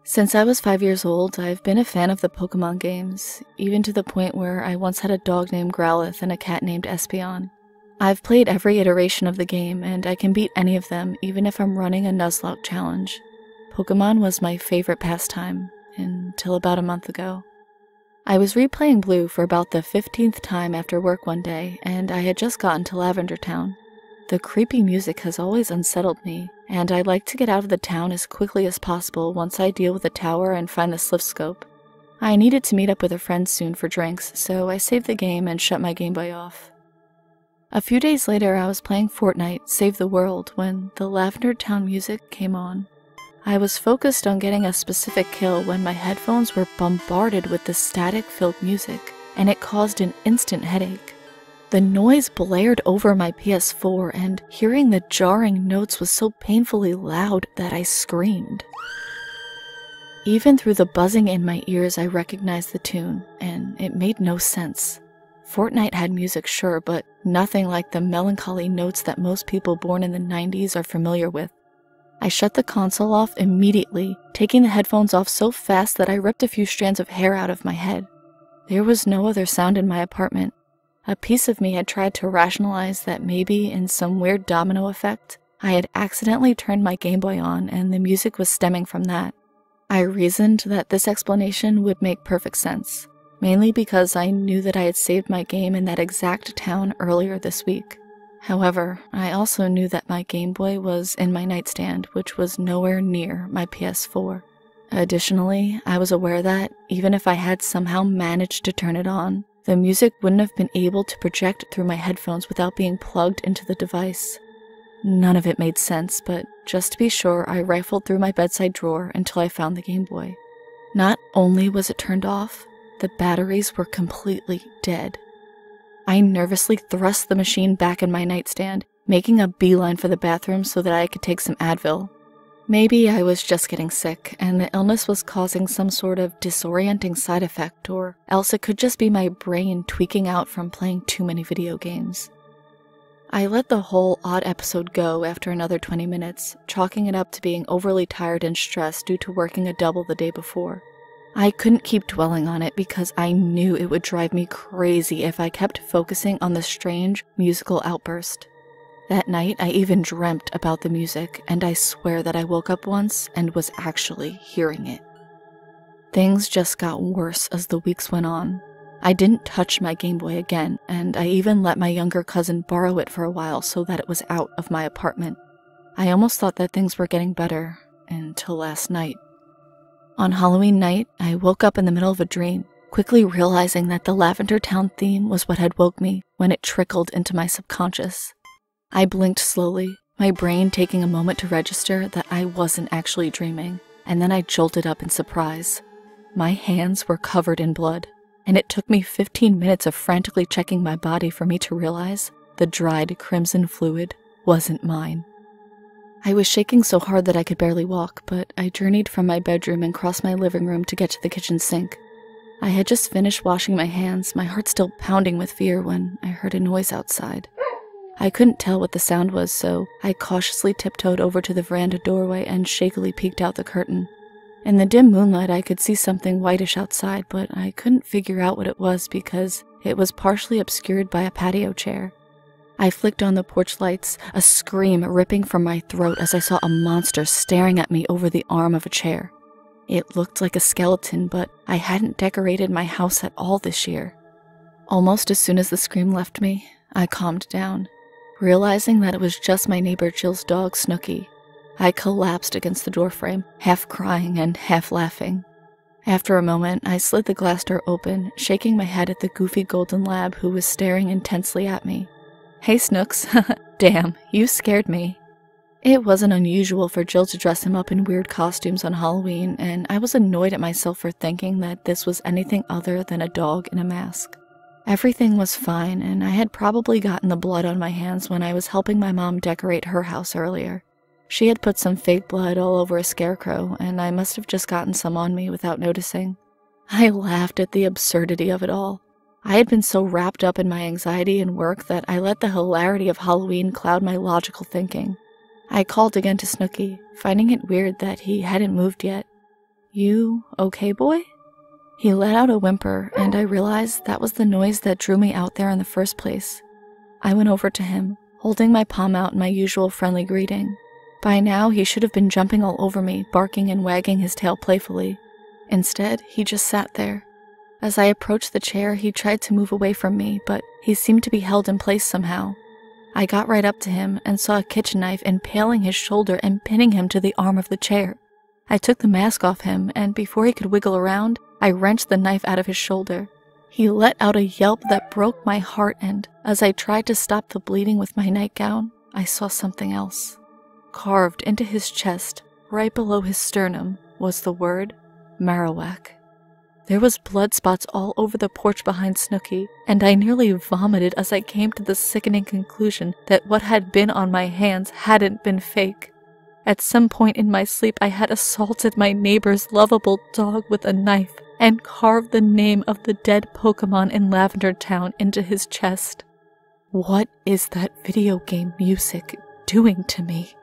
Since I was 5 years old, I've been a fan of the Pokemon games, even to the point where I once had a dog named Growlithe and a cat named Espeon. I've played every iteration of the game, and I can beat any of them, even if I'm running a Nuzlocke challenge. Pokemon was my favorite pastime, until about a month ago. I was replaying Blue for about the 15th time after work one day, and I had just gotten to Lavender Town. The creepy music has always unsettled me, and I like to get out of the town as quickly as possible once I deal with the tower and find the Slivscope. I needed to meet up with a friend soon for drinks, so I saved the game and shut my Game Boy off. A few days later, I was playing Fortnite Save the World when the Lavender Town music came on. I was focused on getting a specific kill when my headphones were bombarded with the static-filled music, and it caused an instant headache. The noise blared over my PS4, and hearing the jarring notes was so painfully loud that I screamed. Even through the buzzing in my ears, I recognized the tune, and it made no sense. Fortnite had music, sure, but nothing like the melancholy notes that most people born in the 90s are familiar with. I shut the console off immediately, taking the headphones off so fast that I ripped a few strands of hair out of my head. There was no other sound in my apartment. A piece of me had tried to rationalize that maybe, in some weird domino effect, I had accidentally turned my Game Boy on and the music was stemming from that. I reasoned that this explanation would make perfect sense, mainly because I knew that I had saved my game in that exact town earlier this week. However, I also knew that my Game Boy was in my nightstand, which was nowhere near my PS4. Additionally, I was aware that, even if I had somehow managed to turn it on, the music wouldn't have been able to project through my headphones without being plugged into the device. None of it made sense, but just to be sure, I rifled through my bedside drawer until I found the Game Boy. Not only was it turned off, the batteries were completely dead. I nervously thrust the machine back in my nightstand, making a beeline for the bathroom so that I could take some Advil. Maybe I was just getting sick, and the illness was causing some sort of disorienting side effect, or else it could just be my brain tweaking out from playing too many video games. I let the whole odd episode go after another 20 minutes, chalking it up to being overly tired and stressed due to working a double the day before. I couldn't keep dwelling on it because I knew it would drive me crazy if I kept focusing on the strange musical outburst. That night, I even dreamt about the music, and I swear that I woke up once and was actually hearing it. Things just got worse as the weeks went on. I didn't touch my Game Boy again, and I even let my younger cousin borrow it for a while so that it was out of my apartment. I almost thought that things were getting better, until last night. On Halloween night, I woke up in the middle of a dream, quickly realizing that the Lavender Town theme was what had woke me when it trickled into my subconscious. I blinked slowly, my brain taking a moment to register that I wasn't actually dreaming, and then I jolted up in surprise. My hands were covered in blood, and it took me 15 minutes of frantically checking my body for me to realize the dried crimson fluid wasn't mine. I was shaking so hard that I could barely walk, but I journeyed from my bedroom and crossed my living room to get to the kitchen sink. I had just finished washing my hands, my heart still pounding with fear, when I heard a noise outside. I couldn't tell what the sound was, so I cautiously tiptoed over to the veranda doorway and shakily peeked out the curtain. In the dim moonlight, I could see something whitish outside, but I couldn't figure out what it was because it was partially obscured by a patio chair. I flicked on the porch lights, a scream ripping from my throat as I saw a monster staring at me over the arm of a chair. It looked like a skeleton, but I hadn't decorated my house at all this year. Almost as soon as the scream left me, I calmed down, realizing that it was just my neighbor Jill's dog, Snooky. I collapsed against the doorframe, half crying and half laughing. After a moment, I slid the glass door open, shaking my head at the goofy golden lab who was staring intensely at me. "Hey, Snooks. Damn, you scared me." It wasn't unusual for Jill to dress him up in weird costumes on Halloween, and I was annoyed at myself for thinking that this was anything other than a dog in a mask. Everything was fine, and I had probably gotten the blood on my hands when I was helping my mom decorate her house earlier. She had put some fake blood all over a scarecrow, and I must have just gotten some on me without noticing. I laughed at the absurdity of it all. I had been so wrapped up in my anxiety and work that I let the hilarity of Halloween cloud my logical thinking. I called again to Snooky, finding it weird that he hadn't moved yet. "You okay, boy?" He let out a whimper, and I realized that was the noise that drew me out there in the first place. I went over to him, holding my palm out in my usual friendly greeting. By now, he should have been jumping all over me, barking and wagging his tail playfully. Instead, he just sat there. As I approached the chair, he tried to move away from me, but he seemed to be held in place somehow. I got right up to him and saw a kitchen knife impaling his shoulder and pinning him to the arm of the chair. I took the mask off him, and before he could wiggle around, I wrenched the knife out of his shoulder. He let out a yelp that broke my heart, and as I tried to stop the bleeding with my nightgown, I saw something else. Carved into his chest, right below his sternum, was the word Marowak. There was blood spots all over the porch behind Snooky, and I nearly vomited as I came to the sickening conclusion that what had been on my hands hadn't been fake. At some point in my sleep, I had assaulted my neighbor's lovable dog with a knife and carved the name of the dead Pokemon in Lavender Town into his chest. What is that video game music doing to me?